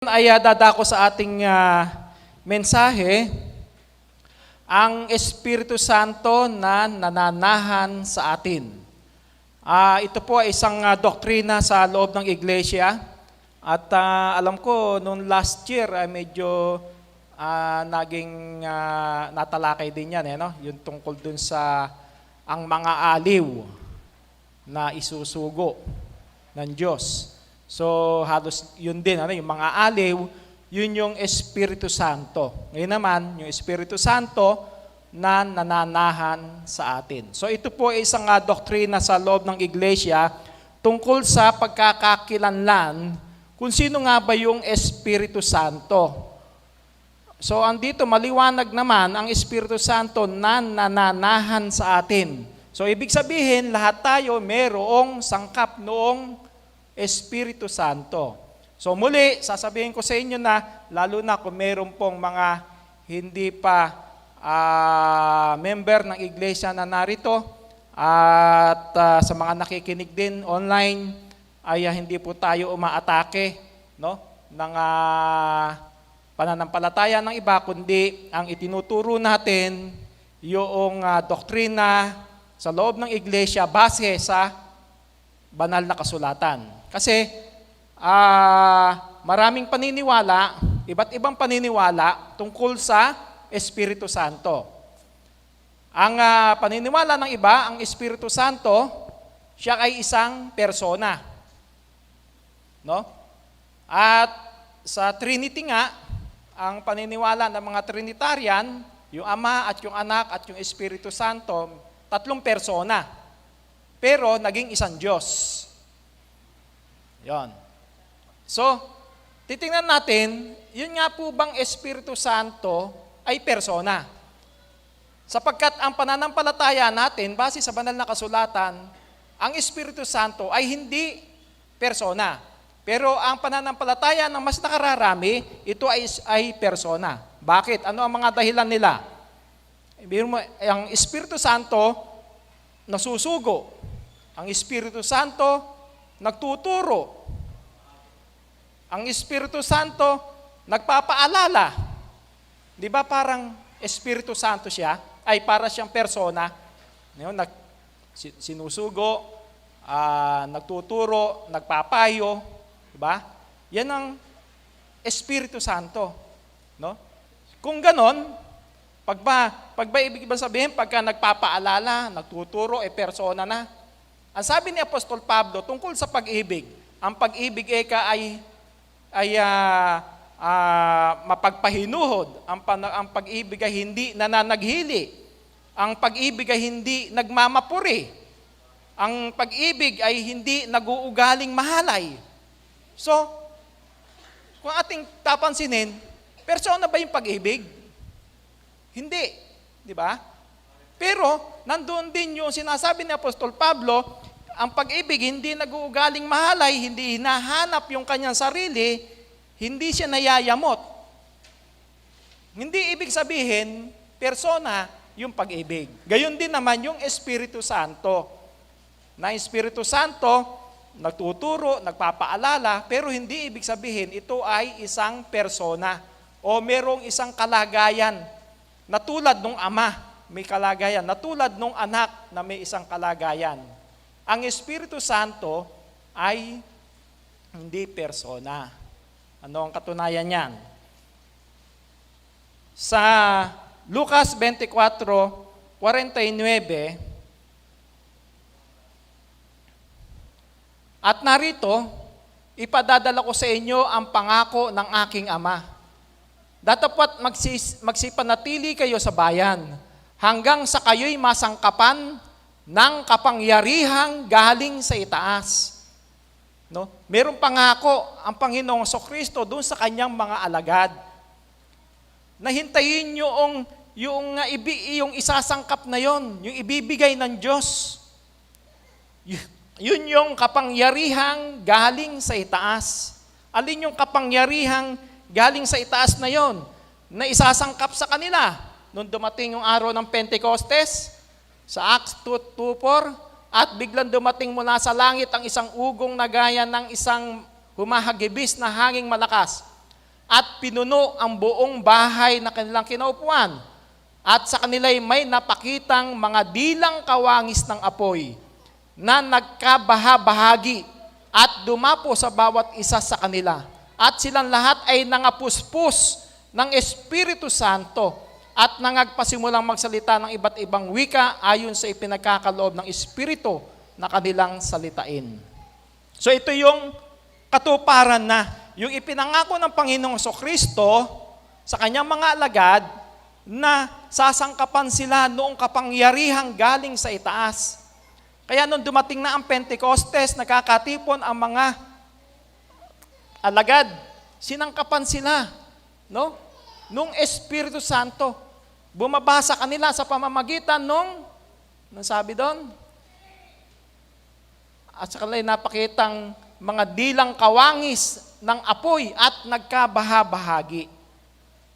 Ay dadako sa ating mensahe, ang Espiritu Santo na nananahan sa atin. Ito po ay isang doktrina sa loob ng iglesia at alam ko noong last year ay medyo naging natalakay din yan, no? Yung tungkol dun sa ang mga aliw na isusugo ng Diyos. So halos yun din, yung mga aliw, yun yung Espiritu Santo. Ngayon naman, yung Espiritu Santo na nananahan sa atin. So ito po ay isang doktrina sa loob ng iglesia tungkol sa pagkakakilanlan kung sino nga ba yung Espiritu Santo. So andito maliwanag naman ang Espiritu Santo na nananahan sa atin. So ibig sabihin, lahat tayo merong sangkap noong Espiritu Santo. So muli, sasabihin ko sa inyo na, lalo na kung meron pong mga hindi pa member ng iglesia na narito, at sa mga nakikinig din online, ay hindi po tayo umaatake, no, ng pananampalataya ng iba, kundi ang itinuturo natin yung doktrina sa loob ng iglesia base sa banal na kasulatan. Kasi maraming paniniwala, iba't ibang paniniwala tungkol sa Espiritu Santo. Ang paniniwala ng iba, ang Espiritu Santo, siya ay isang persona. No? At sa Trinity nga, ang paniniwala ng mga Trinitarian, yung Ama at yung Anak at yung Espiritu Santo, tatlong persona. Pero naging isang Diyos. Yon. So, titingnan natin, yun nga po bang Espiritu Santo ay persona? Sapagkat ang pananampalataya natin, base sa banal na kasulatan, ang Espiritu Santo ay hindi persona. Pero ang pananampalataya ng mas nakararami, ito ay persona. Bakit? Ano ang mga dahilan nila? Ang Espiritu Santo nasusugo. Ang Espiritu Santo nagtuturo. Ang Espiritu Santo nagpapaalala. Di ba parang Espiritu Santo siya? Ay para siyang persona. Sinusugo, nagtuturo, nagpapayo. Di ba? Yan ang Espiritu Santo. No? Kung ganon, pag ibig sabihin, pagka nagpapaalala, nagtuturo, persona na. Ang sabi ni Apostol Pablo tungkol sa pag-ibig, ang pag-ibig ay mapagpahinuhod, ang pag-ibig ay hindi nananaghili, ang pag-ibig ay hindi nagmamapuri, ang pag-ibig ay hindi nag-uugaling mahalay. So, kung ating tapansinin, persona ba yung pag-ibig? Hindi, di ba? Pero, nandoon din yung sinasabi ni Apostol Pablo, ang pag-ibig hindi nag-uugaling mahalay, hindi hinahanap yung kanyang sarili, hindi siya nayayamot. Hindi ibig sabihin, persona yung pag-ibig. Gayon din naman yung Espiritu Santo. Na Espiritu Santo, nagtuturo, nagpapaalala, pero hindi ibig sabihin ito ay isang persona o merong isang kalagayan na tulad ng Ama. May kalagayan, na tulad ng anak na may isang kalagayan. Ang Espiritu Santo ay hindi persona. Ano ang katunayan niyan? Sa Lucas 24:49, at narito, ipadadala ko sa inyo ang pangako ng aking Ama. Datapwat magsipanatili kayo sa bayan, hanggang sa kayo'y masangkapan ng kapangyarihang galing sa itaas. No? Merong pangako ang Panginoong Kristo doon sa kanyang mga alagad. Nahintayin yung isasangkap na yon, yung ibibigay ng Diyos. Yun yung kapangyarihang galing sa itaas. Alin yung kapangyarihang galing sa itaas na yon, na isasangkap sa kanila? Nung dumating yung araw ng Pentecostes, sa Acts 2:4, at biglang dumating mula sa langit ang isang ugong na gaya ng isang humahagibis na hanging malakas. at pinuno ang buong bahay na kanilang kinaupuan. At sa kanila'y may napakitang mga dilang kawangis ng apoy na nagkabaha-bahagi at dumapo sa bawat isa sa kanila. At silang lahat ay nangapuspos ng Espiritu Santo at nangagpasimulang magsalita ng iba't ibang wika ayon sa ipinagkakaloob ng Espiritu na kanilang salitain. So ito yung katuparan na yung ipinangako ng Panginoong Kristo sa kanyang mga alagad na sasangkapan sila noong kapangyarihang galing sa itaas. Kaya nung dumating na ang Pentecostes, nakakatipon ang mga alagad, sinangkapan sila, no? Nung Espiritu Santo, bumabasa kanila sa pamamagitan nung sabi doon, at sa kanila napakitang mga dilang kawangis ng apoy at nagkabaha-bahagi.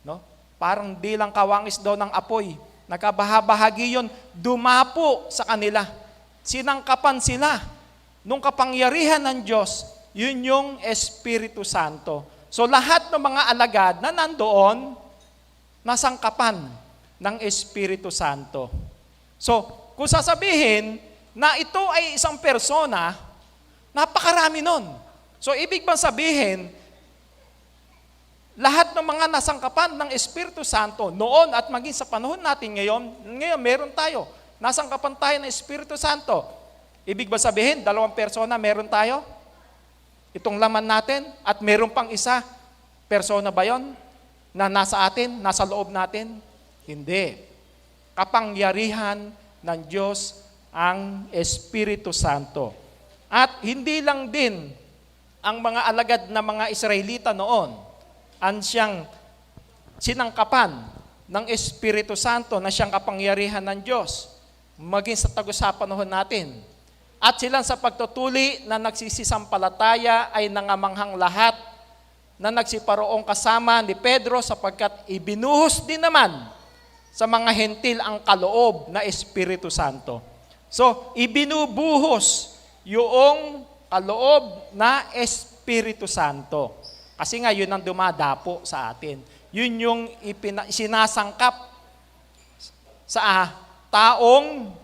No? Parang dilang kawangis daw ng apoy. Nagkabaha-bahagi yun, dumapo sa kanila. Sinangkapan sila nung kapangyarihan ng Diyos, yun yung Espiritu Santo. So lahat ng mga alagad na nandoon, nasangkapan ng Espiritu Santo. So kung sasabihin na ito ay isang persona, napakarami nun. So ibig bang sabihin, lahat ng mga nasangkapan ng Espiritu Santo noon at maging sa panahon natin ngayon meron tayo. Nasangkapan tayo ng Espiritu Santo. Ibig ba sabihin, dalawang persona meron tayo? Itong laman natin at meron pang isa. Persona ba yon na nasa atin, nasa loob natin? Hindi. Kapangyarihan ng Diyos ang Espiritu Santo. At hindi lang din ang mga alagad na mga Israelita noon ang siyang sinangkapan ng Espiritu Santo na siyang kapangyarihan ng Diyos maging sa tagusapanahon natin. At silang sa pagtutuli na nagsisisampalataya ay nangamanghang lahat na nagsiparoong kasama ni Pedro sapagkat ibinuhos din naman sa mga hentil ang kaloob na Espiritu Santo. So, ibinubuhos yung kaloob na Espiritu Santo. Kasi nga, yun ang dumadapo sa atin. Yun yung sinasangkap sa taong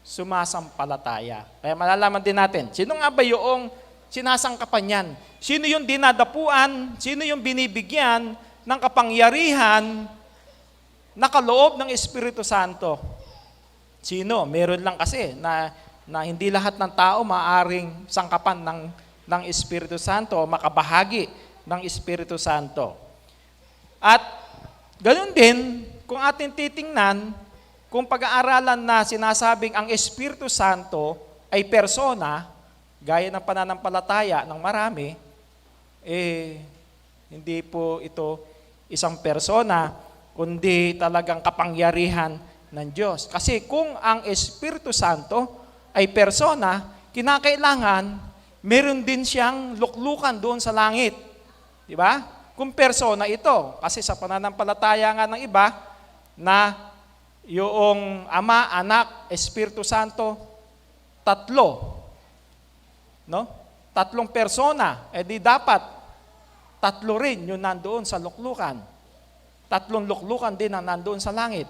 sumasampalataya. Kaya malalaman din natin, sino nga ba yung sinasangkapan yan? Sino yung dinadapuan? Sino yung binibigyan ng kapangyarihan na kaloob ng Espiritu Santo? Sino? Meron lang kasi na hindi lahat ng tao maaaring sangkapan ng Espiritu Santo o makabahagi ng Espiritu Santo. At ganoon din, kung ating titingnan, kung pag-aaralan na sinasabing ang Espiritu Santo ay persona, gaya ng pananampalataya ng marami, hindi po ito isang persona, kundi talagang kapangyarihan ng Diyos. Kasi kung ang Espiritu Santo ay persona, kinakailangan meron din siyang luklukan doon sa langit. Di ba? Kung persona ito, kasi sa pananampalataya nga ng iba, na yung Ama, Anak, Espiritu Santo, tatlo. No? Tatlong persona, di dapat tatlo rin yung nandoon sa luklukan. Tatlong luklukan din ang nandoon sa langit.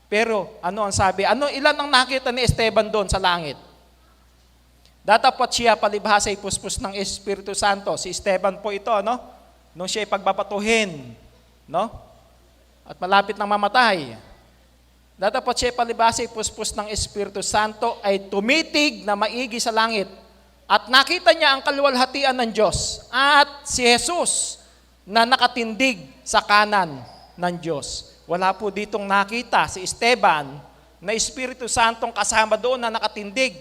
Pero ano ang sabi? Ilan ang nakita ni Esteban doon sa langit? Datapot siya palibhasa ay puspos ng Espiritu Santo. Si Esteban po ito, no? Nung siya ay pagbabatuhin, no? At malapit nang mamatay. Datapot siya ay palibhasa ay puspos ng Espiritu Santo ay tumitig na maigi sa langit. At nakita niya ang kaluwalhatian ng Diyos at si Jesus na nakatindig sa kanan ng Diyos. Wala po ditong nakita si Esteban na Espiritu Santong kasama doon na nakatindig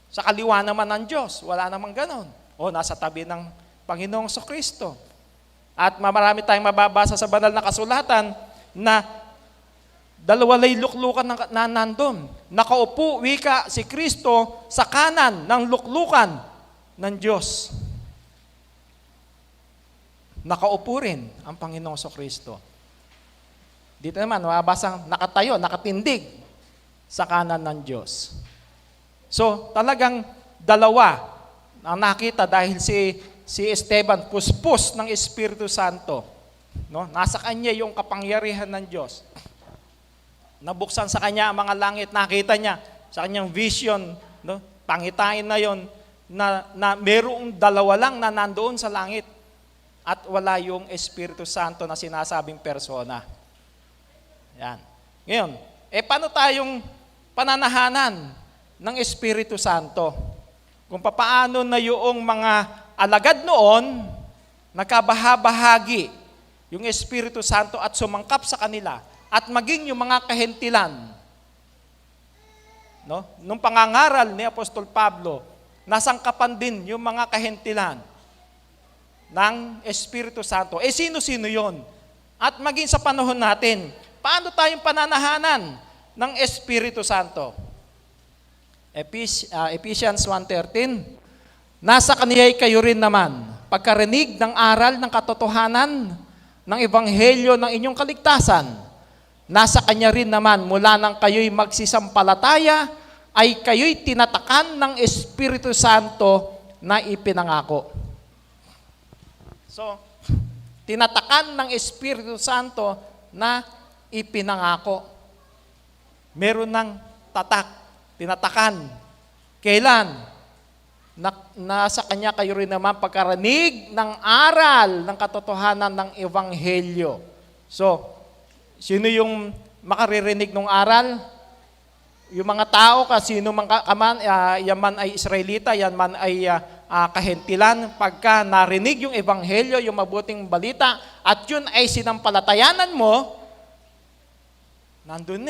sa kaliwa naman ng Diyos. Wala namang ganon. O nasa tabi ng Panginoong Kristo. At marami tayong mababasa sa banal na kasulatan na dalawalay luklukan na nandun. Nakaupo, wika, si Kristo sa kanan ng luklukan ng Diyos. Nakaupo rin ang Panginoong Kristo. Dito naman, mababasang nakatayo, nakatindig sa kanan ng Diyos. So, talagang dalawa ang nakita dahil si Esteban puspos ng Espiritu Santo. No? Nasa kanya yung kapangyarihan ng Diyos. Nabuksan sa kanya ang mga langit, nakita niya sa kanyang vision, no? Pangitain na yon na merong dalawa lang na nandoon sa langit at wala yung Espiritu Santo na sinasabing persona. Yan. Ngayon, paano tayong pananahanan ng Espiritu Santo? Kung papaano na yung mga alagad noon, nakabahabahagi yung Espiritu Santo at sumangkap sa kanila at maging yung mga kahentilan. No? Nung pangangaral ni Apostol Pablo, nasangkapan din yung mga kahentilan ng Espiritu Santo. Sino-sino yon? At maging sa panahon natin, paano tayong pananahanan ng Espiritu Santo? Ephesians 1:13, nasa kaniya'y kayo rin naman, pagkarinig ng aral ng katotohanan ng ebanghelyo ng inyong kaligtasan, nasa kanya rin naman mula nang kayo'y magsisampalataya, ay kayo'y tinatakan ng Espiritu Santo na ipinangako. So, tinatakan ng Espiritu Santo na ipinangako. Meron ng tatak, tinatakan. Kailan? Nasa kanya kayo rin naman pagkarinig ng aral ng katotohanan ng ebanghelyo. So, sino yung makaririnig ng aral? Yung mga tao, sino man yan man ay Israelita, yan man ay kahentilan, pagka narinig yung ebanghelyo, yung mabuting balita, at yun ay sinampalatayanan mo, nandun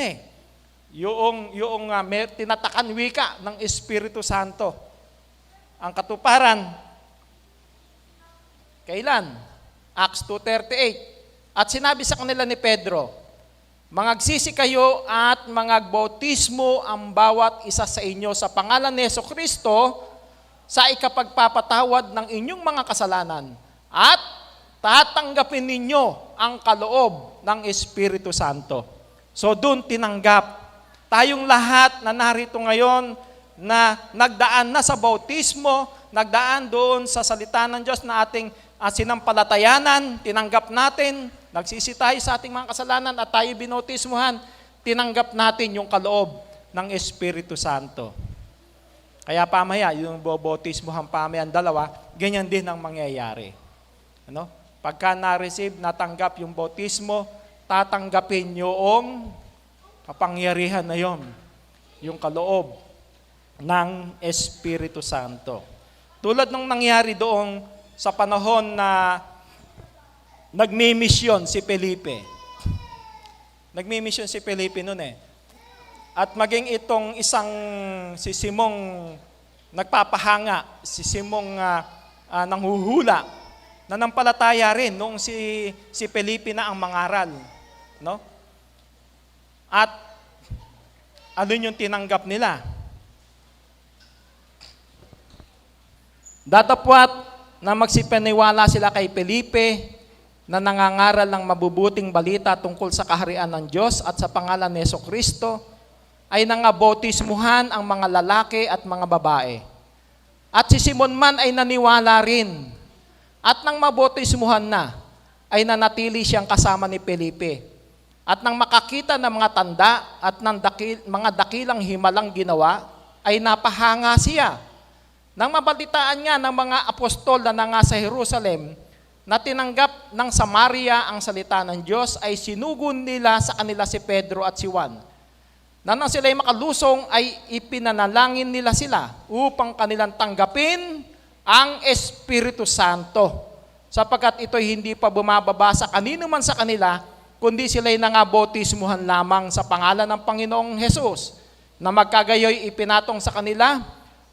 yung tinatakan wika ng Espiritu Santo. Ang katuparan, kailan? Acts 2:38. At sinabi sa kanila ni Pedro, mangagsisi kayo at mangagbautismo ang bawat isa sa inyo sa pangalan ni Jesucristo sa ikapagpapatawad ng inyong mga kasalanan at tatanggapin ninyo ang kaloob ng Espiritu Santo. So doon tinanggap. Tayong lahat na narito ngayon na nagdaan na sa bautismo, nagdaan doon sa salita ng Diyos na ating sinampalatayanan, tinanggap natin, nagsisi tayo sa ating mga kasalanan at tayo binautismuhan, tinanggap natin yung kaloob ng Espiritu Santo. Kaya pamaya, yung bautismuhan pamaya, ang dalawa, ganyan din ang mangyayari. Ano? Pagka na-receive, natanggap yung bautismo, tatanggapin yung kapangyarihan na yon, yung kaloob ng Espiritu Santo. Tulad ng nangyari doong sa panahon na nagmimisyon si Felipe. Nagmimisyon si Felipe noon At maging itong si Simong nagpapahanga, si Simong nanghuhula, nanampalataya rin noong si Felipe na ang mangaral. No? At ano yung tinanggap nila? Datapwat na magsipaniwala sila kay Felipe na nangangaral ng mabubuting balita tungkol sa kaharian ng Diyos at sa pangalan ni Jesucristo, ay nangabautismuhan ang mga lalaki at mga babae. At si Simon man ay naniwala rin. At nang mabautismuhan na, ay nanatili siyang kasama ni Felipe. At nang makakita ng mga tanda at ng mga dakilang himalang ginawa, ay napahanga siya. Nang mabalitaan nga ng mga apostol na nasa Jerusalem na tinanggap ng Samaria ang salita ng Diyos, ay sinugon nila sa kanila si Pedro at si Juan. Nang sila'y makalusong, ay ipinanalangin nila sila upang kanilang tanggapin ang Espiritu Santo, sapagkat ito'y hindi pa bumababa sa kanino man sa kanila, kundi sila'y nangabautismuhan lamang sa pangalan ng Panginoong Hesus, na magkagayoy ipinatong sa kanila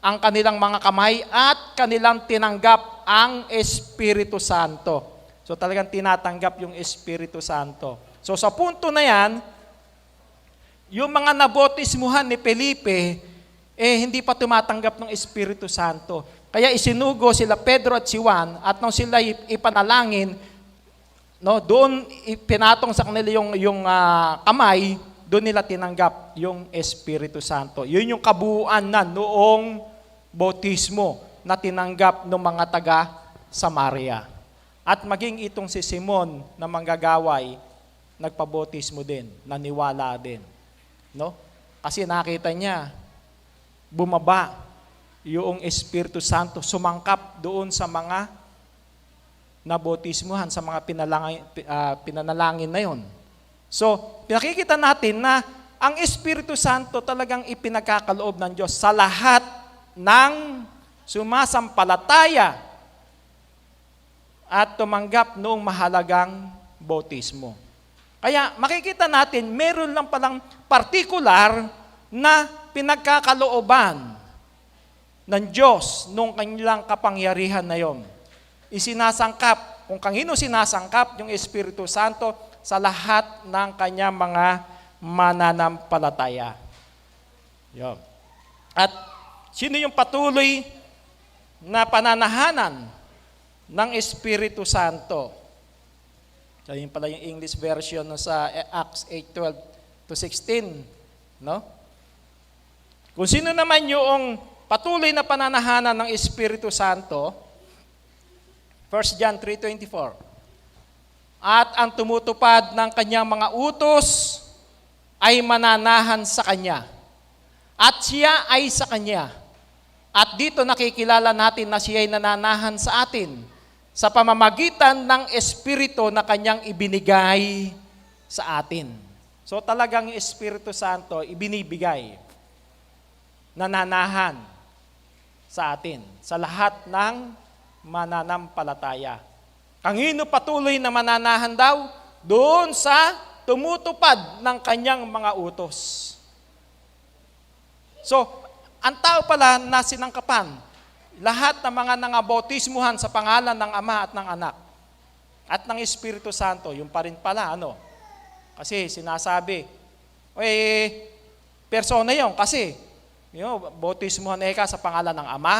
ang kanilang mga kamay at kanilang tinanggap ang Espiritu Santo. So talagang tinatanggap yung Espiritu Santo. So sa punto na yan, yung mga nabautismuhan ni Felipe, hindi pa tumatanggap ng Espiritu Santo. Kaya isinugo sila Pedro at si Juan, at nung sila ipanalangin, doon pinatong sa kanila yung kamay, doon nila tinanggap yung Espiritu Santo. Yun yung kabuuan na noong bautismo na tinanggap ng mga taga Samaria. At maging itong si Simon na manggagaway, nagpabotismo din, naniwala din. No? Kasi nakita niya, bumaba yung Espiritu Santo, sumangkap doon sa mga nabotismuhan, sa mga pinanalangin na yon. So, pinakikita natin na ang Espiritu Santo talagang ipinagkakaloob ng Diyos sa lahat ng sumasampalataya at tumanggap noong mahalagang bautismo. Kaya makikita natin, meron lang palang partikular na pinagkakalooban ng Diyos nung kanilang kapangyarihan na yon. Isinasangkap, kung kanino sinasangkap yung Espiritu Santo sa lahat ng kanyang mga mananampalataya. Yon. At sino yung patuloy na pananahanan ng Espiritu Santo? So, yun pala yung English version sa Acts 8:12-16. No? Kung sino naman yung patuloy na pananahanan ng Espiritu Santo, 1 John 3:24. At ang tumutupad ng kanyang mga utos ay mananahan sa kanya. At siya ay sa kanya. At dito nakikilala natin na siya ay nananahan sa atin sa pamamagitan ng Espiritu na kanyang ibinigay sa atin. So talagang Espiritu Santo ibinibigay, nananahan sa atin, sa lahat ng mananampalataya. Kanino patuloy na mananahan daw? Doon sa tumutupad ng kanyang mga utos. So, ang tao pala na sinangkapan, lahat ng mga nangabautismuhan sa pangalan ng Ama at ng Anak at ng Espiritu Santo, yung pa rin pala, Kasi sinasabi, persona yun, kasi, bautismuhan ka sa pangalan ng Ama,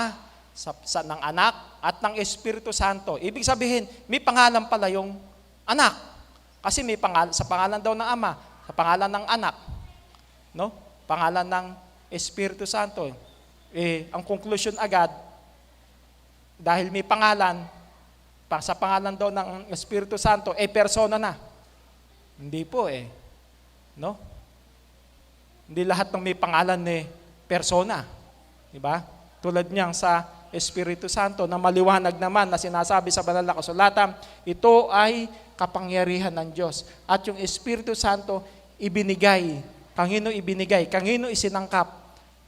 ng Anak, at ng Espiritu Santo. Ibig sabihin, may pangalan pala yung Anak. Kasi may sa pangalan daw ng Ama, sa pangalan ng Anak, pangalan ng Espiritu Santo. Ang conclusion agad, dahil may pangalan, sa pangalan daw ng Espiritu Santo, persona na. Hindi po no? Hindi lahat ng may pangalan persona. Diba? Tulad niyang sa Espiritu Santo na maliwanag naman na sinasabi sa banal na kasulatan, ito ay kapangyarihan ng Diyos. At yung Espiritu Santo ibinigay. Kanino ibinigay? Kanino isinangkap?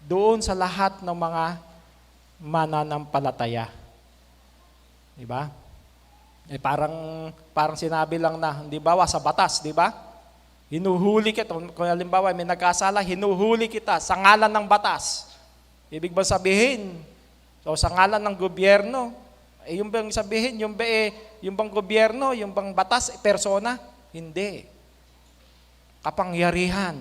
Doon sa lahat ng mga mananampalataya. Diba? Parang sinabi lang na, di ba, sa batas, di ba? Hinuhuli kita. Kung halimbawa may nagkasala, hinuhuli kita sa ngalan ng batas. Ibig ba sabihin, sa ngalan ng gobyerno, yung bang sabihin, yung bang gobyerno, yung bang batas, persona? Hindi. Kapangyarihan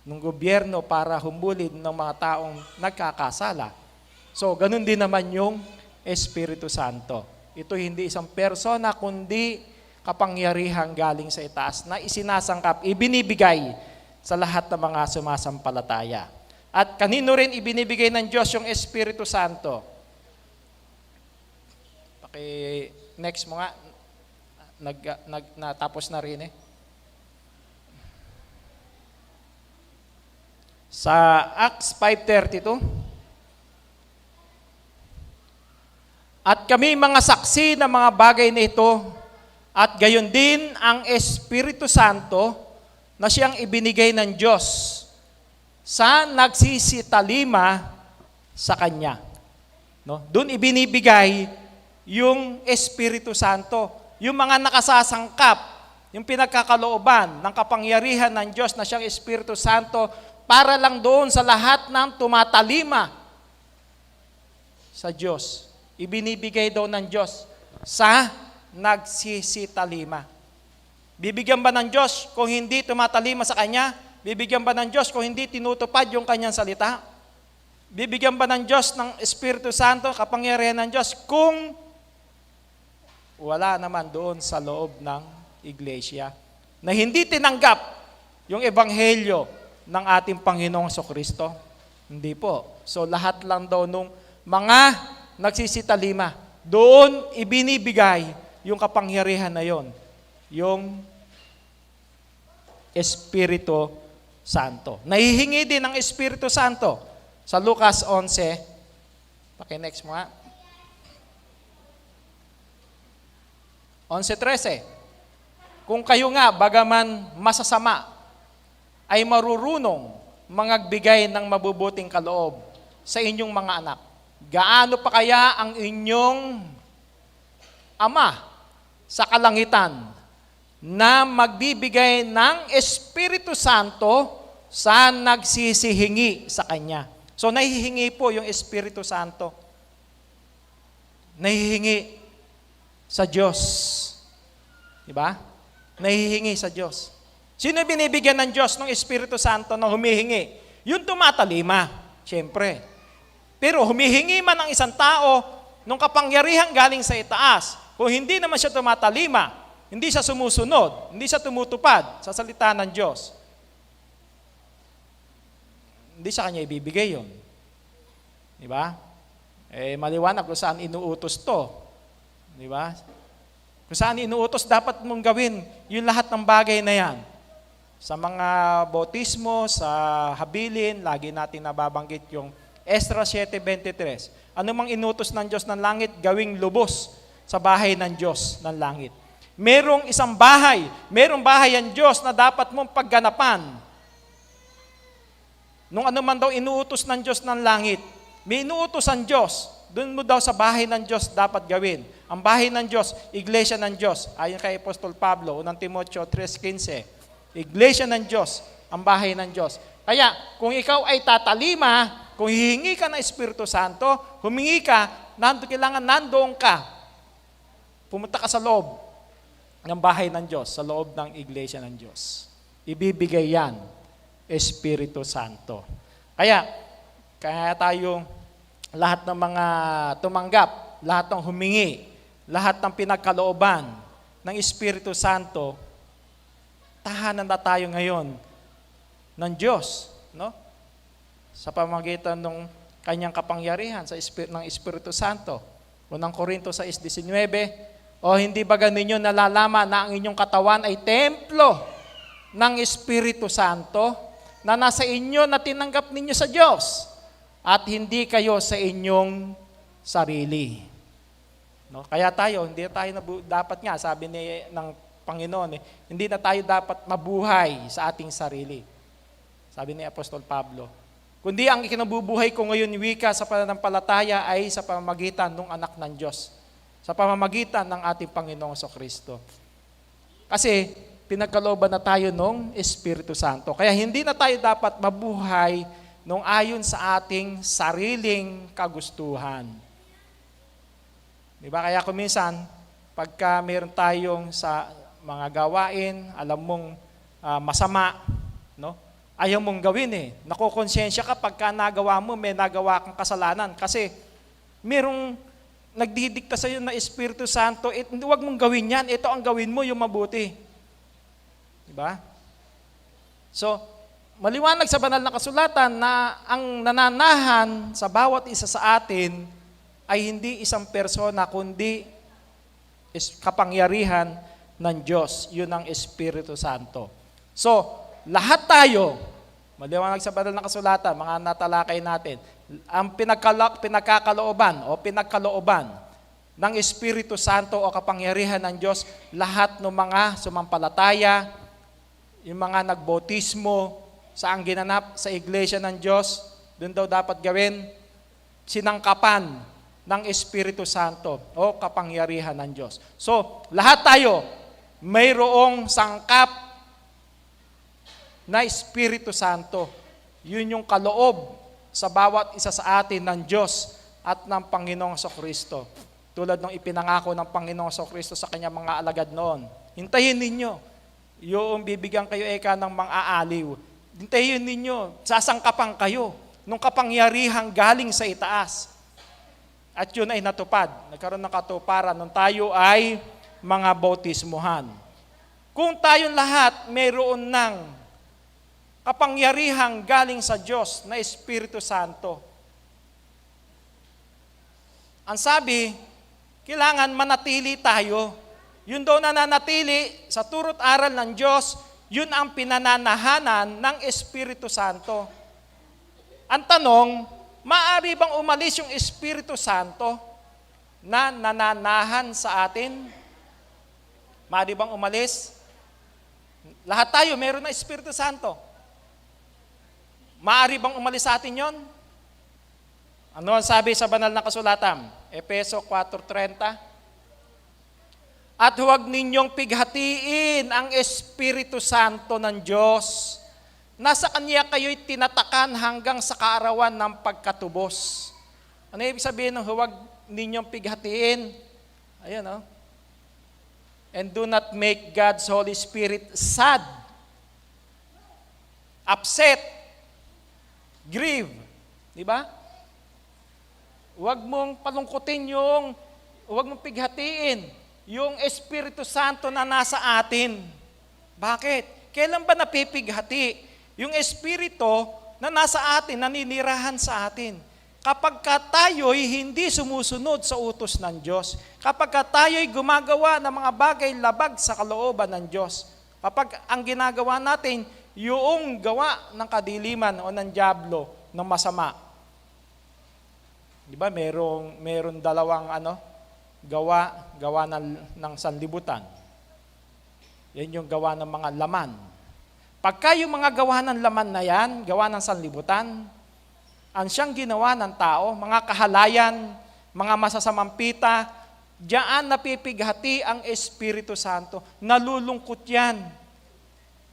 ng gobyerno para humbulin ng mga taong nagkakasala. So, ganun din naman yung Espiritu Santo. Ito hindi isang persona, kundi kapangyarihan galing sa itaas na isinasangkap, ibinibigay sa lahat ng mga sumasampalataya. At kanino rin ibinibigay ng Diyos yung Espiritu Santo? Next mo nga. Natapos na rin Sa Acts 5:32, at kami mga saksi ng mga bagay na ito, at gayon din ang Espiritu Santo na siyang ibinigay ng Diyos sa nagsisitalima sa Kanya. Doon ibinibigay yung Espiritu Santo, yung mga nakasasangkap, yung pinagkakalooban ng kapangyarihan ng Diyos na siyang Espiritu Santo para lang doon sa lahat ng tumatalima sa Diyos. Ibinibigay daw ng Diyos sa nagsisitalima. Bibigyan ba ng Diyos kung hindi tumatalima sa Kanya? Bibigyan ba ng Diyos kung hindi tinutupad yung Kanyang salita? Bibigyan ba ng Diyos ng Espiritu Santo, kapangyarihan ng Diyos, kung wala naman doon sa loob ng iglesia na hindi tinanggap yung ebanghelyo ng ating Panginoong Kristo? Hindi po. So lahat lang daw nung mga nagsisitalima, doon ibinibigay yung kapangyarihan na yon, yung Espiritu Santo. Nahihingi din ng Espiritu Santo sa Lucas 11. Paki-next mo nga. 11:13. Kung kayo nga, bagaman masasama, ay marurunong mangagbigay ng mabubuting kaloob sa inyong mga anak, gaano pa kaya ang inyong Ama sa kalangitan na magbibigay ng Espiritu Santo sa nagsisihingi sa Kanya. So nahihingi po yung Espiritu Santo. Nahihingi sa Diyos. Diba? Nahihingi sa Diyos. Sino binibigyan ng Diyos ng Espiritu Santo na humihingi? Yung tumatalima, siyempre. Pero humihingi man ang isang tao nung kapangyarihan galing sa itaas, kung hindi naman siya tumatalima, hindi siya sumusunod, hindi siya tumutupad sa salita ng Diyos, hindi sa kanya ibibigay yun. Diba? Maliwanag kung saan inuutos to. Diba? Kung saan inuutos, dapat mong gawin yung lahat ng bagay na yan. Sa mga bautismo, sa habilin, lagi natin nababanggit yung Esdras 7:23. Ano mang inutos ng Diyos ng langit, gawing lubos sa bahay ng Diyos ng langit. Merong isang bahay, merong bahay ang Diyos na dapat mong pagganapan. Nung ano man daw inuutos ng Diyos ng langit, may inuutos ang Diyos, doon mo daw sa bahay ng Diyos dapat gawin. Ang bahay ng Diyos, iglesia ng Diyos. Ayon kay Apostol Pablo, 1 Timoteo 3:15. Iglesia ng Diyos, ang bahay ng Diyos. Kaya, kung ikaw ay tatalima, kung hihingi ka ng Espiritu Santo, humingi ka, kailangan nandoon ka. Pumunta ka sa loob ng bahay ng Diyos, sa loob ng iglesia ng Diyos. Ibibigay yan, Espiritu Santo. Kaya tayo, lahat ng mga tumanggap, lahat ng humingi, lahat ng pinagkalooban ng Espiritu Santo, tahanan na tayo ngayon ng Diyos, no? Sa pamamagitan ng kanyang kapangyarihan ng Espiritu Santo. 1 Corinto 6:19, o hindi ba ninyo nalalaman na ang inyong katawan ay templo ng Espiritu Santo na nasa inyo na tinanggap ninyo sa Diyos at hindi kayo sa inyong sarili. No? Kaya tayo, hindi tayo dapat nga, sabi ng Panginoon, hindi na tayo dapat mabuhay sa ating sarili. Sabi ni Apostol Pablo. Kundi ang ikinabubuhay ko ngayon wika sa pananampalataya ay sa pamamagitan ng anak ng Diyos. Sa pamamagitan ng ating Panginoong Kristo. Kasi pinagkalooban na tayo ng Espiritu Santo. Kaya hindi na tayo dapat mabuhay nung ayon sa ating sariling kagustuhan. Diba? Kaya kung minsan, pagka mayroon tayong sa mga gawain, alam mong masama, no? Ayaw mong gawin Nakukonsensya ka pagka nagawa mo, may nagawa kang kasalanan. Kasi mayroong nagdidikta sa iyo na Espiritu Santo, huwag mong gawin yan, ito ang gawin mo, yung mabuti. Diba? So, maliwanag sa banal na kasulatan na ang nananahan sa bawat isa sa atin ay hindi isang persona, kundi kapangyarihan ng Diyos. Yun ang Espiritu Santo. So, lahat tayo, maliwanag sa banal na kasulatan, mga natalakay natin, ang pinagkakalooban ng Espiritu Santo o kapangyarihan ng Diyos, lahat ng mga sumampalataya, yung mga nagbautismo, saang ginanap sa iglesia ng Diyos, doon daw dapat gawin, sinangkapan ng Espiritu Santo o kapangyarihan ng Diyos. So, lahat tayo, mayroong sangkap na Espiritu Santo. Yun yung kaloob sa bawat isa sa atin ng Diyos at ng Panginoong Kristo. Tulad ng ipinangako ng Panginoong Kristo sa kanyang mga alagad noon. Hintayin ninyo, yung bibigyan kayo ng mga aaliw. Hintayin ninyo, sasangkapan kayo nung kapangyarihang galing sa itaas. At yun ay natupad. Nagkaroon ng katuparan nung tayo ay mga bautismuhan. Kung tayong lahat mayroon ng kapangyarihang galing sa Diyos na Espiritu Santo, ang sabi, kailangan manatili tayo yun daw nananatili sa turo't aral ng Diyos, yun ang pinananahanan ng Espiritu Santo. Ang tanong, maaari bang umalis yung Espiritu Santo na nananahan sa atin? Maaari bang umalis? Lahat tayo meron na Espiritu Santo. Maaari bang umalis sa atin yon? Ano ang sabi sa banal na kasulatan? Efeso 4:30. At huwag ninyong pighatiin ang Espiritu Santo ng Diyos. Nasa Kanya kayo'y tinatakan hanggang sa kaarawan ng pagkatubos. Ano ibig sabihin ng huwag ninyong pighatiin? Ayan, And do not make God's Holy Spirit sad, upset, grieve. Di ba? Huwag mong palungkutin huwag mong pighatiin yung Espiritu Santo na nasa atin. Bakit? Kailan ba napipighati? Yung Espiritu na nasa atin, naninirahan sa atin. Kapag tayo'y hindi sumusunod sa utos ng Diyos, kapag tayo'y gumagawa ng mga bagay labag sa kalooban ng Diyos, kapag ang ginagawa natin, yung gawa ng kadiliman o ng dyablo, ng masama. Di ba, meron dalawang gawa ng sanlibutan. Yan yung gawa ng mga laman. Pagka yung mga gawa ng laman na yan, gawa ng sanlibutan, ang siyang ginawa ng tao, mga kahalayan, mga masasamang pita, diyan napipighati ang Espiritu Santo. Nalulungkot yan.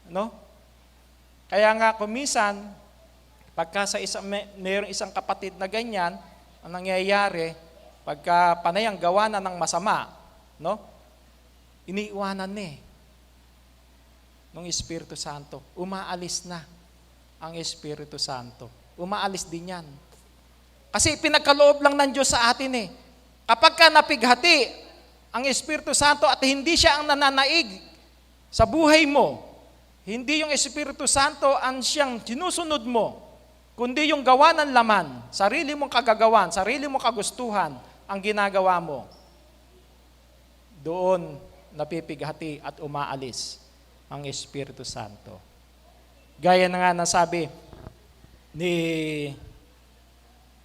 No? Kaya nga kumisan, pagka mayroong isang kapatid na ganyan, ang nangyayari, pagka panayang gawa na ng masama, iniiwanan ng Espiritu Santo. Umaalis na ang Espiritu Santo. Umaalis din yan. Kasi pinagkaloob lang ng Diyos sa atin Kapag ka napighati ang Espiritu Santo at hindi siya ang nananaig sa buhay mo, hindi yung Espiritu Santo ang siyang sinusunod mo, kundi yung gawa ng laman, sarili mong kagagawan, sarili mong kagustuhan, ang ginagawa mo, doon napipighati at umaalis ang Espiritu Santo. Gaya na nga nasabi ni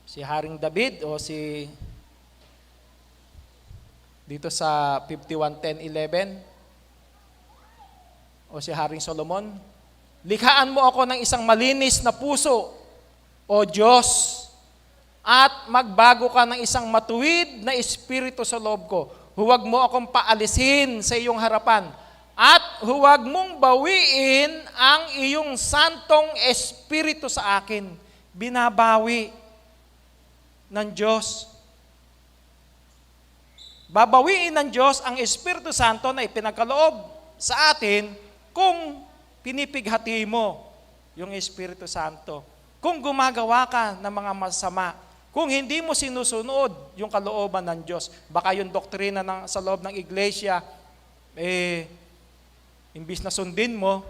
si Haring David o dito sa 51:10-11 o si Haring Solomon, likhaan mo ako ng isang malinis na puso, O Diyos, at magbago ka ng isang matuwid na espiritu sa loob ko. Huwag mo akong paalisin sa iyong harapan. At huwag mong bawiin ang iyong santong espiritu sa akin. Binabawi ng Diyos. Babawiin ng Diyos ang Espiritu Santo na ipinagkaloob sa atin kung pinipighati mo yung Espiritu Santo. Kung gumagawa ka ng mga masama, kung hindi mo sinusunod yung kalooban ng Diyos, baka yung doktrina sa loob ng iglesia, imbis na sundin mo,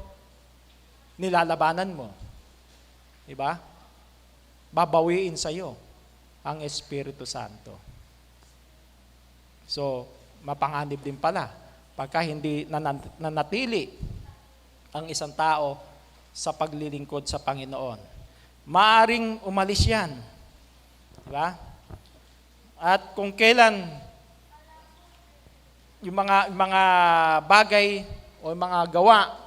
nilalabanan mo. Diba? Babawiin sa iyo ang Espiritu Santo. So, mapanganib din pala pagka hindi nanatili ang isang tao sa paglilingkod sa Panginoon. Maaring umalis yan. Diba? At kung kailan yung mga bagay o mga gawa,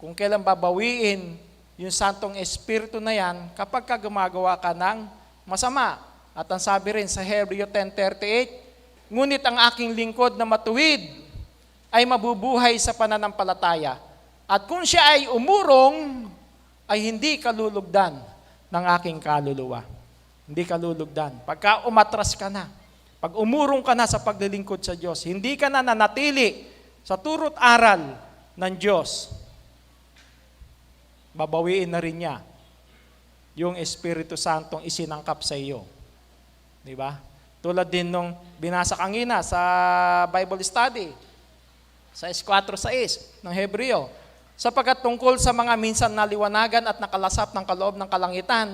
kung kailan babawiin yung Santong Espiritu na yan, kapag ka gumagawa ka ng masama. At ang sabi rin sa Hebreo 10:38, ngunit ang aking lingkod na matuwid ay mabubuhay sa pananampalataya. At kung siya ay umurong, ay hindi kalulugdan ng aking kaluluwa. Hindi kalulugdan. Pagka umatras ka na, pag umurong ka na sa paglilingkod sa Diyos, hindi ka na nanatili sa turo't aral ng Diyos, babawiin na rin niya yung Espiritu Santong isinangkap sa iyo. Di ba? Tulad din nung binasa kanina sa Bible study, sa 4:6 ng Hebreo, sapagkat tungkol sa mga minsan naliwanagan at nakalasap ng kaloob ng kalangitan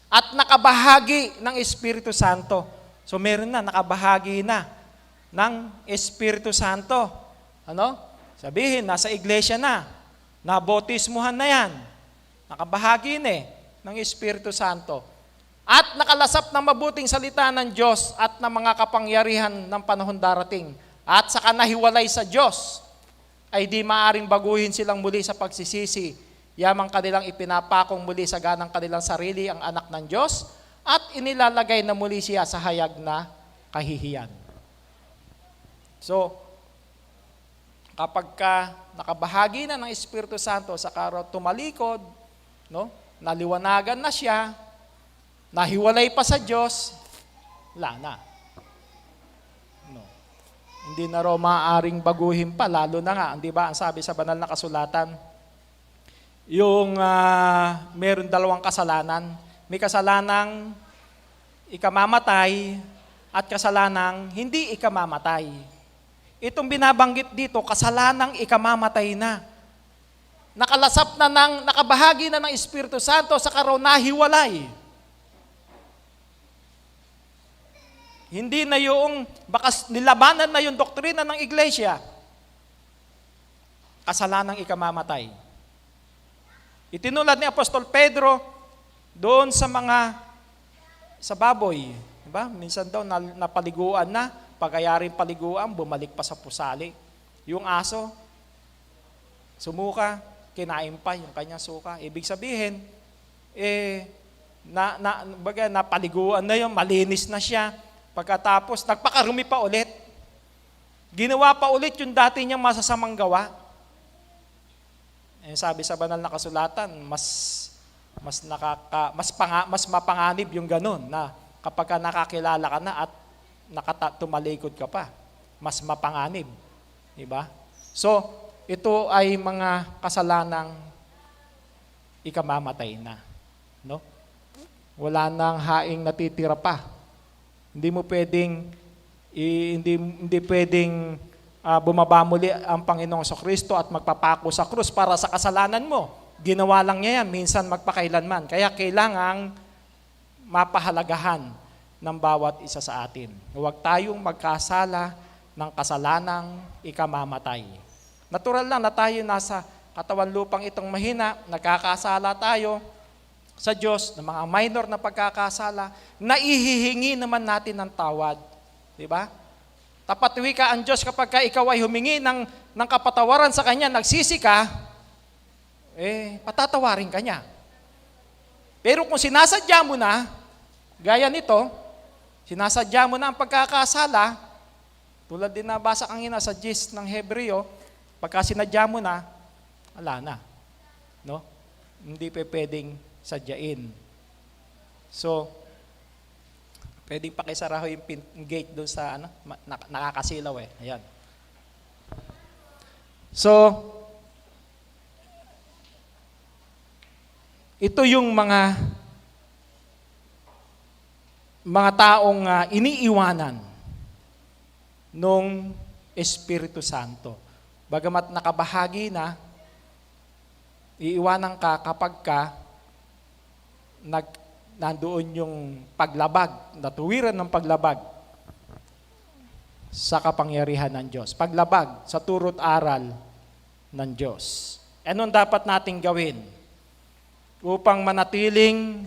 at nakabahagi ng Espiritu Santo. So meron na, nakabahagi na ng Espiritu Santo. Ano? Sabihin, nasa iglesia na, nabautismuhan na yan, nakabahagi na ng Espiritu Santo. At nakalasap ng mabuting salita ng Diyos at ng mga kapangyarihan ng panahon darating. At saka nahiwalay sa Diyos, ay di maaring baguhin silang muli sa pagsisisi. Yamang kanilang ipinapakong muli sa ganang kanilang sarili ang anak ng Diyos at inilalagay na muli siya sa hayag na kahihiyan. So, kapag ka nakabahagi na ng Espiritu Santo sa karo tumalikod, no? Naliwanagan na siya, nahiwalay pa sa Diyos, wala na. No. Hindi na raw maaaring baguhin pa, lalo na nga, di ba, ang sabi sa banal na kasulatan, yung meron dalawang kasalanan. May kasalanang ikamamatay at kasalanang hindi ikamamatay. Itong binabanggit dito, kasalanang ikamamatay na. Nakalasap na nakabahagi na ng Espiritu Santo sa karaw nahiwalay. Hindi na yung, baka nilabanan na yung doktrina ng iglesia. Kasalanang ikamamatay. Itinulad ni Apostol Pedro doon sa baboy. Diba? Minsan daw napaliguan na, pagayaring paliguan, bumalik pa sa pusali. Yung aso, sumuka, kinain pa yung kanyang suka. Ibig sabihin, napaliguan na yun, malinis na siya. Pagkatapos, nagpakarumi pa ulit. Ginawa pa ulit yung dati niyang masasamang gawa. Sabi sa banal na kasulatan, mas mapanganib yung ganun na kapag nakakilala ka na at tumalikod ka pa, mas mapanganib. Diba? So, ito ay mga kasalanang ikamamatay na. No? Wala nang haing natitira pa. Hindi mo pwedeng hindi pwedeng bumaba muli ang Panginoong Kristo at magpapako sa krus para sa kasalanan mo. Ginawa lang niya yan, minsan magpakailanman. Kaya kailangang mapahalagahan ng bawat isa sa atin. Huwag tayong magkasala ng kasalanang ikamamatay. Natural lang na tayo nasa katawan lupang itong mahina, nagkakasala tayo sa Diyos ng mga minor na pagkakasala, na ihihingi naman natin ng tawad. Diba? Tapat wika ang Diyos kapag ka ikaw ay humingi ng kapatawaran sa Kanya, nagsisi ka, patatawarin ka niya. Pero kung sinasadya mo na, gaya nito, sinasadya mo na ang pagkakasala, tulad din nabasa kanina sa gist ng Hebreo, pagka sinadya mo na, wala na. No? Hindi pa pwedeng sadyain. So, pwedeng pakisara yung gate doon sa nakakasilaw Ayan. So, ito yung mga taong iniiwanan nung Espiritu Santo. Bagamat nakabahagi na, iiwanan ka kapag ka nandoon yung paglabag, natuwiran ng paglabag sa kapangyarihan ng Diyos. Paglabag sa turo't aral ng Diyos. Anong dapat nating gawin upang manatiling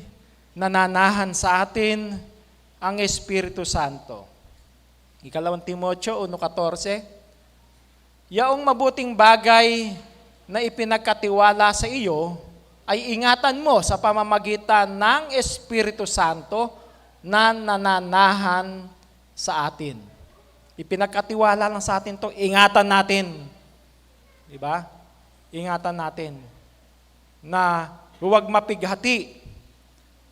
nananahan sa atin ang Espiritu Santo? 2 Timoteo 1:14, yaong mabuting bagay na ipinagkatiwala sa iyo ay ingatan mo sa pamamagitan ng Espiritu Santo na nananahan sa atin. Ipinagkatiwala lang sa atin to, ingatan natin. Diba? Ingatan natin na huwag mapighati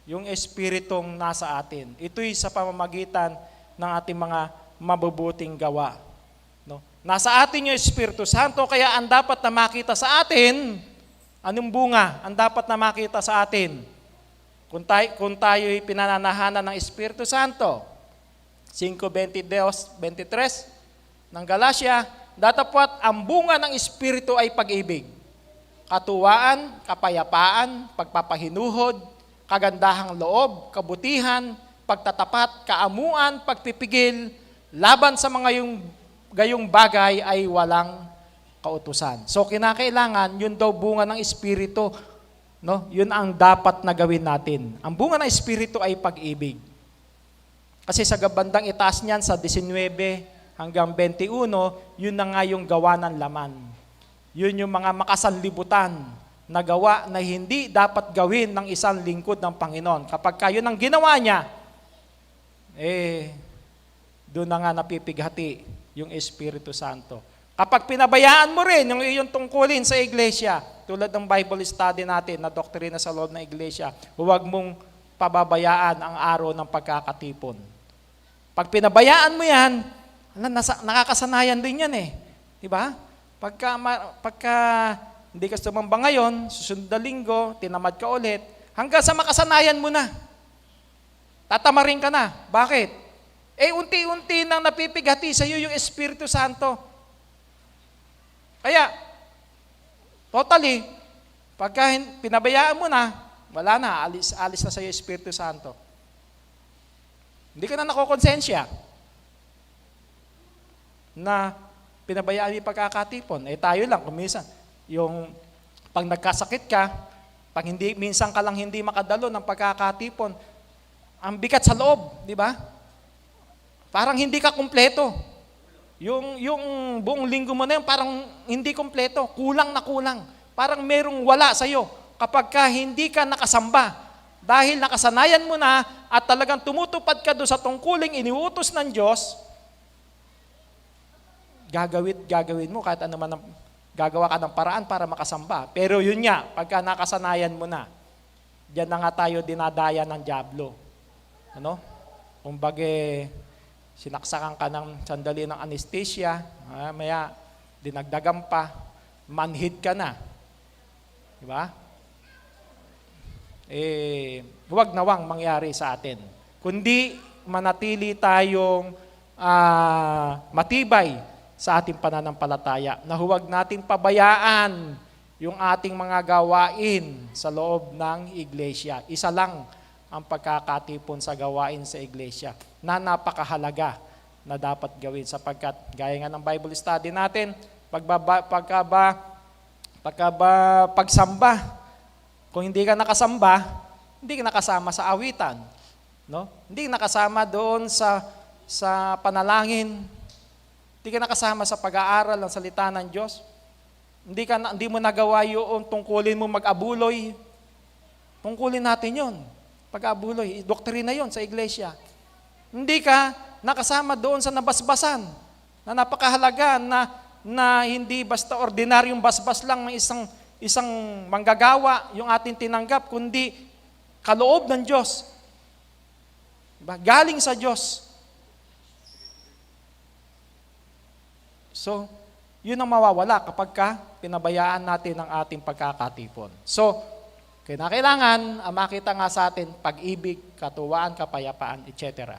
yung Espiritong nasa atin. Ito'y sa pamamagitan ng ating mga mabubuting gawa. No? Nasa atin yung Espiritu Santo, kaya ang dapat na makita sa atin, anong bunga ang dapat na makita sa atin? Kung tayo'y pinananahanan ng Espiritu Santo, 5:22-23 ng Galacia, datapwat ang bunga ng Espiritu ay pag-ibig, katuwaan, kapayapaan, pagpapahinuhod, kagandahang loob, kabutihan, pagtatapat, kaamuan, pagpipigil, laban sa mga gayong bagay ay walang kautusan. So kinakailangan, yun daw bunga ng Espiritu, no? Yun ang dapat na gawin natin. Ang bunga ng Espiritu ay pag-ibig. Kasi sa bandang itaas niyan, sa 19 hanggang 21, yun na nga yung gawa ng laman. Yun yung mga makasanlibutan na gawa na hindi dapat gawin ng isang lingkod ng Panginoon. Kapag kayo ang ginawa niya, doon na nga napipighati yung Espiritu Santo. Kapag pinabayaan mo rin yung iyong tungkulin sa iglesia, tulad ng Bible study natin na doktrina sa loob ng iglesia, huwag mong pababayaan ang araw ng pagkakatipon. Pag pinabayaan mo yan, nakakasanayan din yan eh. Diba? Pagka hindi ka sumamba ngayon, susunod na linggo, tinamad ka ulit, hanggang sa makasanayan mo na. Tatamarin ka na. Bakit? Unti-unti nang napipighati sa iyo yung Espiritu Santo. Kaya, totally, pagka pinabayaan mo na, wala na, alis na sa iyo Espiritu Santo. Hindi ka na nakokonsensya na pinabayaan yung pagkakatipon. Tayo lang, kuminsan, yung pag nagkasakit ka, pag minsan ka lang hindi makadalo ng pagkakatipon, ang bigat sa loob, di ba? Parang hindi ka kumpleto. Yung buong linggo mo na yun, parang hindi kumpleto, kulang na kulang. Parang merong wala sa'yo kapag ka hindi ka nakasamba. Dahil nakasanayan mo na at talagang tumutupad ka doon sa tungkuling iniutos ng Diyos, gagawin mo kahit ano man gagawa ka ng paraan para makasamba. Pero yun nga, pagka nakasanayan mo na, diyan na nga tayo dinadaya ng dyablo. Ano? Kumbaga, sinaksakan ka ng sandali ng anesthesia, maya dinagdagan pa, manhid ka na. Diba? Huwag nawang mangyari sa atin. Kundi manatili tayong matibay sa ating pananampalataya, na huwag nating pabayaan yung ating mga gawain sa loob ng iglesia. Isa lang ang pagkakatipon sa gawain sa iglesia na napakahalaga na dapat gawin, sapagkat gaya nga ng Bible study natin, pagsamba, kung hindi ka nakasamba, hindi ka nakasama sa awitan, no? Hindi ka nakasama doon sa panalangin, hindi ka nakasama sa pag-aaral ng salita ng Diyos, hindi mo nagawa yung tungkulin mo mag-abuloy. Tungkulin natin yun. Pag-abuloy, doktrina yon sa iglesia. Hindi ka nakasama doon sa nabasbasan na napakahalaga na hindi basta ordinaryong basbas lang ng isang manggagawa yung ating tinanggap, kundi kaloob ng Diyos. Diba? Galing sa Diyos. So, yun ang mawawala kapag pinabayaan natin ang ating pagkakatipon. So, kailangan makita nga sa atin pag-ibig, katuwaan, kapayapaan, etc.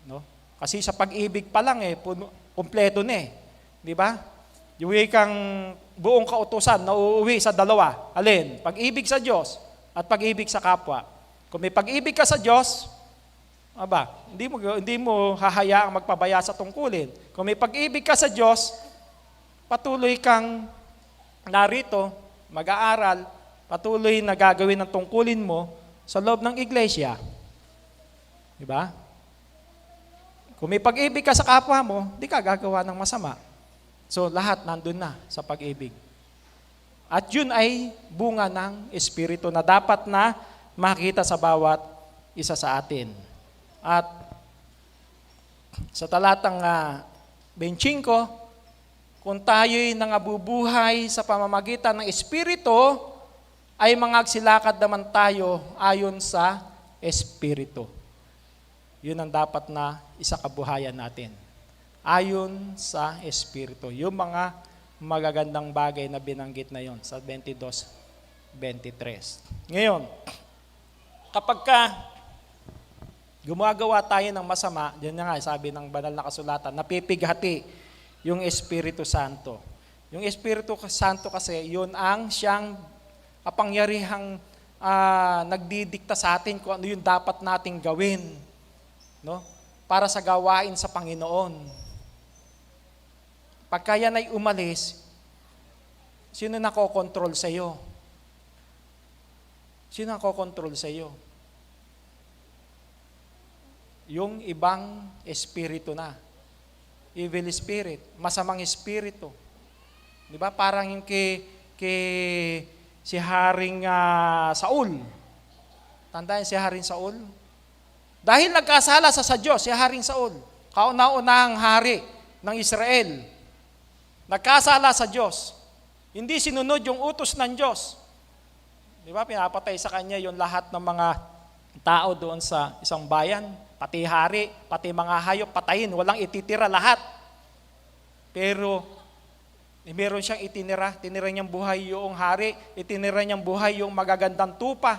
No? Kasi sa pag-ibig pa lang kumpleto na eh. Di ba? Yung ikang buong kautusan na uuwi sa dalawa. Alin? Pag-ibig sa Diyos at pag-ibig sa kapwa. Kung may pag-ibig ka sa Diyos, hindi mo hahayaang magpabaya sa tungkulin. Kung may pag-ibig ka sa Diyos, patuloy kang narito, mag-aaral, patuloy na gagawin ang tungkulin mo sa loob ng iglesia. Di ba? Kung may pag-ibig ka sa kapwa mo, di ka gagawa ng masama. So lahat nandun na sa pag-ibig. At yun ay bunga ng Espiritu na dapat na makita sa bawat isa sa atin. At sa talatang 25, kung tayo'y nangabubuhay sa pamamagitan ng Espiritu, ay mangagsilakad naman tayo ayon sa Espiritu. Yun ang dapat na isakabuhayan natin. Ayon sa Espiritu. Yung mga magagandang bagay na binanggit na yon sa 22-23. Ngayon, kapag gumagawa tayo ng masama, yun nga sabi ng banal na kasulatan, napipighati yung Espiritu Santo. Yung Espiritu Santo kasi, yun ang siyang kapangyarihang nagdidikta sa atin kung ano yung dapat nating gawin, no? Para sa gawain sa Panginoon. Pagka yan ay umalis, sino nakokontrol sa iyo? Sino nakokontrol sa iyo? Yung ibang espiritu na. Evil spirit, masamang espiritu. Di ba? Parang yung si Haring Saul. Tandaan si Haring Saul? Dahil nagkasala sa Diyos, si Haring Saul, kauna-unahang hari ng Israel, nagkasala sa Diyos. Hindi sinunod yung utos ng Diyos. Di ba? Pinapatay sa kanya yung lahat ng mga tao doon sa isang bayan. Pati hari, pati mga hayop, patayin. Walang ititira lahat. Pero, meron siyang itinira. Tinira niyang buhay yung hari. Itinira niyang buhay yung magagandang tupa.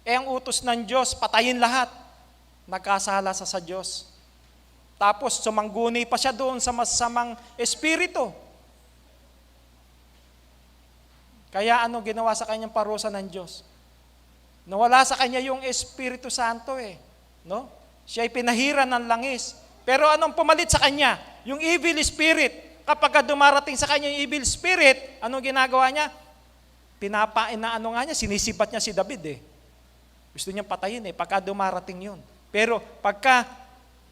Ang utos ng Diyos, patayin lahat. Nagkasala sa Diyos. Tapos, sumangguni pa siya doon sa masamang espiritu. Kaya ano ginawa sa kanyang parusa ng Diyos? Nawala sa kanya yung Espiritu Santo no? Siya ay pinahiran ng langis. Pero anong pumalit sa kanya? Yung evil spirit. Kapag dumarating sa kanya yung evil spirit, anong ginagawa niya? Sinisibat niya si David Gusto niyang patayin pagka dumarating yun. Pero pagka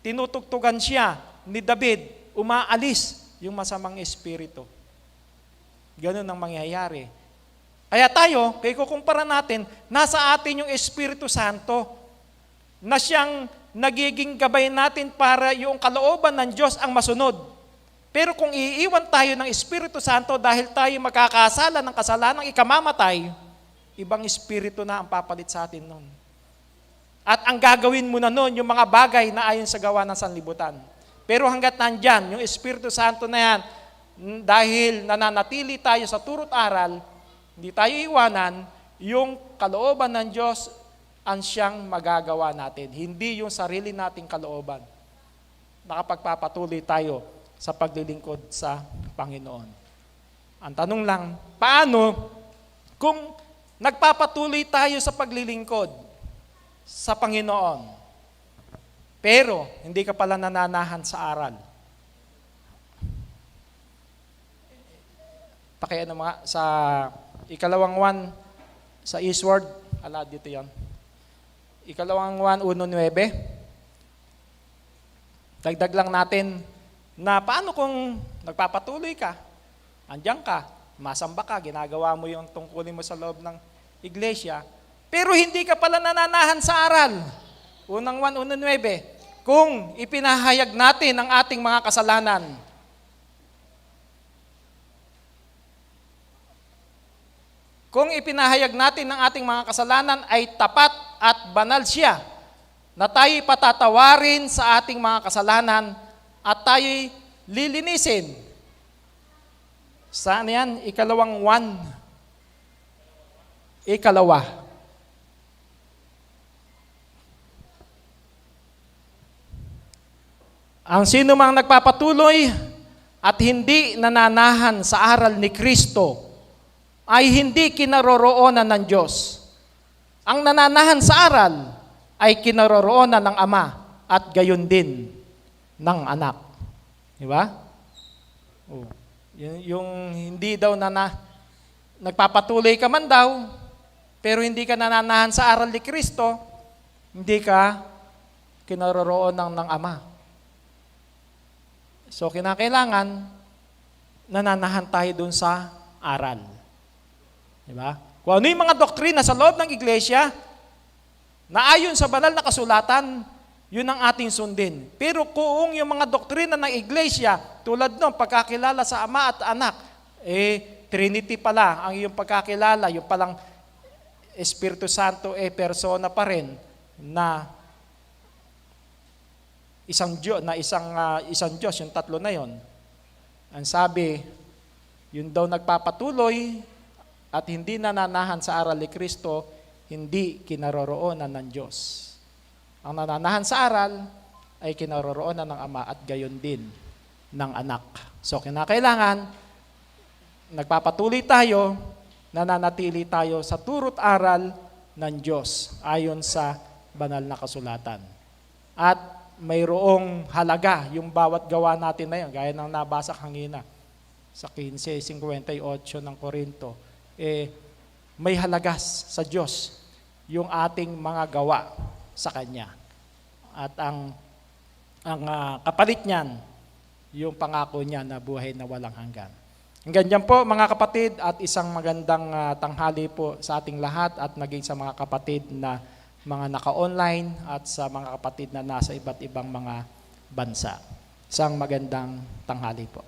tinutugtugan siya ni David, umaalis yung masamang espiritu. Ganun ang mangyayari. Kaya tayo, kaya kukumpara natin, nasa atin yung Espiritu Santo na siyang nagiging gabay natin para yung kalooban ng Diyos ang masunod. Pero kung iiwan tayo ng Espiritu Santo dahil tayo magkakasala ng kasalanang ikamamatay, ibang espiritu na ang papalit sa atin nun. At ang gagawin mo na nun, yung mga bagay na ayon sa gawa ng sanlibutan. Pero hanggat nandyan, yung Espiritu Santo na yan, dahil nananatili tayo sa turo't aral, hindi tayo iwanan, yung kalooban ng Diyos ang siyang magagawa natin. Hindi yung sarili nating kalooban. Nakapagpapatuloy tayo sa paglilingkod sa Panginoon. Ang tanong lang, paano kung nagpapatuloy tayo sa paglilingkod sa Panginoon, pero hindi ka pala nananahan sa aral? Pakiano mga sa ikalawang 1 sa Eastward, dito yan. Ikalawang 1:9. Dagdag lang natin na paano kung nagpapatuloy ka, andyan ka, masamba ka, ginagawa mo yung tungkulin mo sa loob ng iglesia, pero hindi ka pala nananahan sa aral. Unang 1:9, kung ipinahayag natin ang ating mga kasalanan, kung ipinahayag natin ng ating mga kasalanan ay tapat at banal siya, na tayo'y patatawarin sa ating mga kasalanan at tayo'y lilinisin. Saan yan? Ikalawang 1. Ikalawa. Ang sino mang nagpapatuloy at hindi nananahan sa aral ni Kristo ay hindi kinaroroonan ng Diyos. Ang nananahan sa aral ay kinaroroonan ng Ama at gayon din ng anak. Di ba? Yung hindi daw nagpapatuloy ka man daw, pero hindi ka nananahan sa aral ni Kristo, hindi ka kinaroroonan ng Ama. So, kinakailangan nananahan tayo dun sa aral. Diba? Kung ano yung mga doktrina sa loob ng iglesia, na ayon sa banal na kasulatan, yun ang ating sundin. Pero kung yung mga doktrina ng iglesia, tulad ng pagkakilala sa Ama at Anak, Trinity pala ang iyong pagkakilala, yung palang Espiritu Santo persona pa rin na isang Diyos, isang Diyos, yung tatlo na yon. Ang sabi, yun daw nagpapatuloy at hindi nananahan sa aral ni Kristo, hindi kinaroroonan ng Diyos. Ang nananahan sa aral ay kinaroroonan ng Ama at gayon din ng Anak. So, kinakailangan, nagpapatuloy tayo, nananatili tayo sa turo't aral ng Diyos ayon sa banal na kasulatan. At mayroong halaga yung bawat gawa natin na yun, gaya ng nabasa kanina sa 15:58 ng Korinto, may halaga sa Diyos yung ating mga gawa sa Kanya. At ang kapalit niyan, yung pangako niya na buhay na walang hanggan. Hanggang dyan po mga kapatid, at isang magandang tanghali po sa ating lahat at maging sa mga kapatid na mga naka-online at sa mga kapatid na nasa iba't ibang mga bansa. Isang magandang tanghali po.